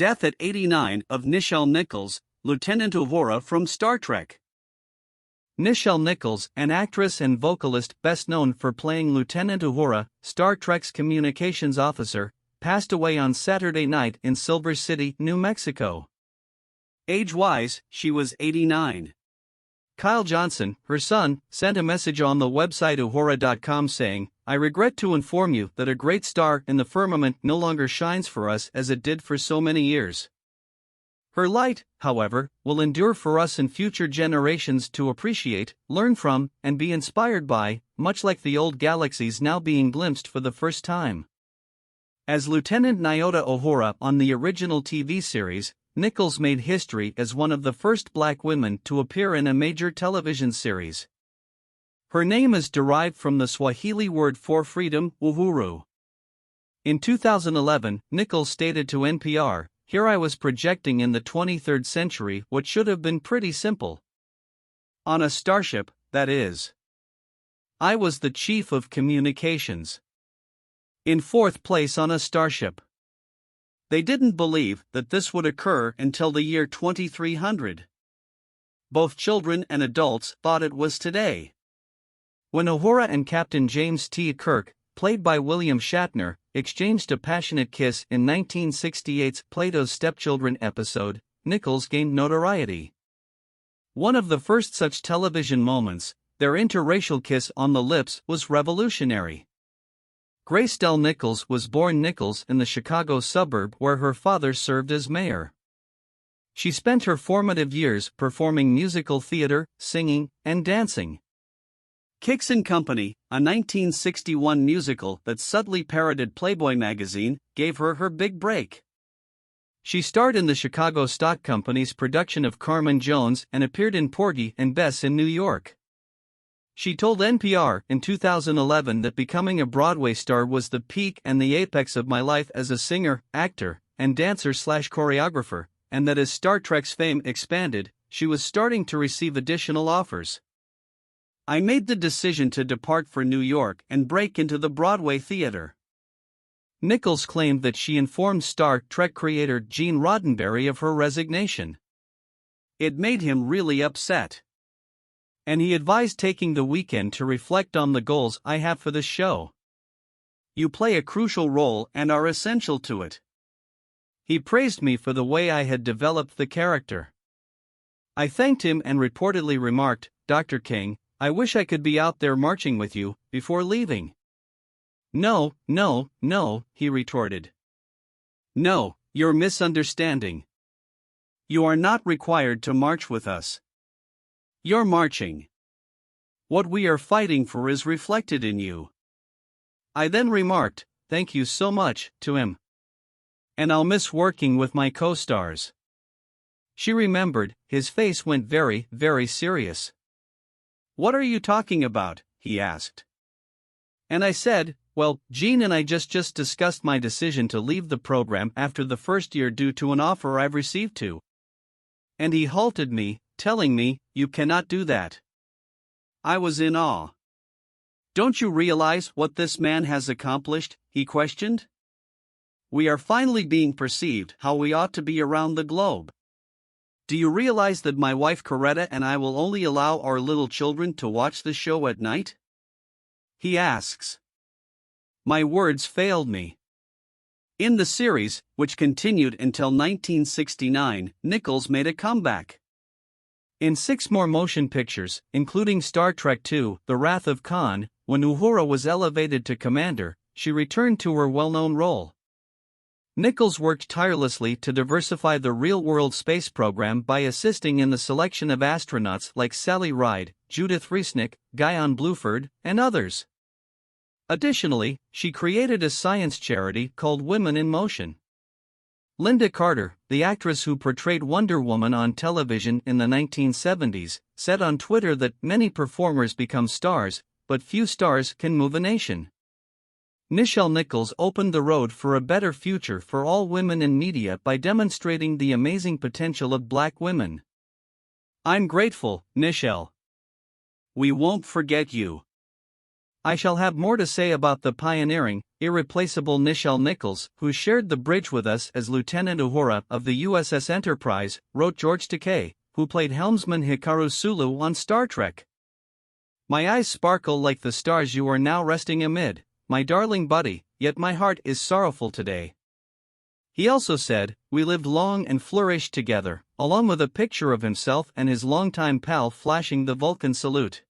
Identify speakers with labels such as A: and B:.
A: Death at 89 of Nichelle Nicholls, Lieutenant Uhura from Star Trek. Nichelle Nicholls, an actress and vocalist best known for playing Lieutenant Uhura, Star Trek's communications officer, passed away on Saturday night in Silver City, New Mexico. Age-wise, she was 89. Kyle Johnson, her son, sent a message on the website Uhura.com saying, "I regret to inform you that a great star in the firmament no longer shines for us as it did for so many years. Her light, however, will endure for us and future generations to appreciate, learn from, and be inspired by, much like the old galaxies now being glimpsed for the first time." As Lieutenant Nyota Uhura on the original TV series, Nichols made history as one of the first black women to appear in a major television series. Her name is derived from the Swahili word for freedom, Uhuru. In 2011, Nichols stated to NPR, "Here I was projecting in the 23rd century what should have been pretty simple. On a starship, that is. I was the chief of communications. In fourth place on a starship." They didn't believe that this would occur until the year 2300. Both children and adults thought it was today. When Uhura and Captain James T. Kirk, played by William Shatner, exchanged a passionate kiss in 1968's Plato's Stepchildren episode, Nichols gained notoriety. One of the first such television moments, their interracial kiss on the lips, was revolutionary. Grace Dell Nichols was born Nichols in the Chicago suburb where her father served as mayor. She spent her formative years performing musical theater, singing, and dancing. Kicks and Company, a 1961 musical that subtly parodied Playboy magazine, gave her her big break. She starred in the Chicago Stock Company's production of Carmen Jones and appeared in Porgy and Bess in New York. She told NPR in 2011 that becoming a Broadway star was the peak and the apex of my life as a singer, actor, and dancer/choreographer, and that as Star Trek's fame expanded, she was starting to receive additional offers. "I made the decision to depart for New York and break into the Broadway theater." Nichols claimed that she informed Star Trek creator Gene Roddenberry of her resignation. "It made him really upset. And he advised taking the weekend to reflect on the goals I have for the show. You play a crucial role and are essential to it." He praised me for the way I had developed the character. I thanked him and reportedly remarked, "Dr. King, I wish I could be out there marching with you," before leaving. "No, no, no," he retorted. "No, you're misunderstanding. You are not required to march with us. You're marching. What we are fighting for is reflected in you." I then remarked, "Thank you so much," to him. "And I'll miss working with my co-stars." She remembered, his face went very, very serious. "What are you talking about?" he asked. And I said, "Well, Gene and I just discussed my decision to leave the program after the first year due to an offer I've received to." And he halted me, telling me, "You cannot do that." I was in awe. "Don't you realize what this man has accomplished?" he questioned. "We are finally being perceived how we ought to be around the globe. Do you realize that my wife Coretta and I will only allow our little children to watch the show at night?" he asks. My words failed me. In the series, which continued until 1969, Nichols made a comeback. In 6 more motion pictures, including Star Trek II: The Wrath of Khan, when Uhura was elevated to commander, she returned to her well-known role. Nichols worked tirelessly to diversify the real-world space program by assisting in the selection of astronauts like Sally Ride, Judith Resnick, Guyon Bluford, and others. Additionally, she created a science charity called Women in Motion. Linda Carter, the actress who portrayed Wonder Woman on television in the 1970s, said on Twitter that many performers become stars, but few stars can move a nation. Nichelle Nicholls opened the road for a better future for all women in media by demonstrating the amazing potential of black women. "I'm grateful, Nichelle. We won't forget you." I shall have more to say about the pioneering, irreplaceable Nichelle Nicholls, who shared the bridge with us as Lieutenant Uhura of the USS Enterprise, wrote George Takei, who played helmsman Hikaru Sulu on Star Trek. My eyes sparkle like the stars you are now resting amid, my darling buddy, yet my heart is sorrowful today. He also said, we lived long and flourished together, along with a picture of himself and his longtime pal flashing the Vulcan salute.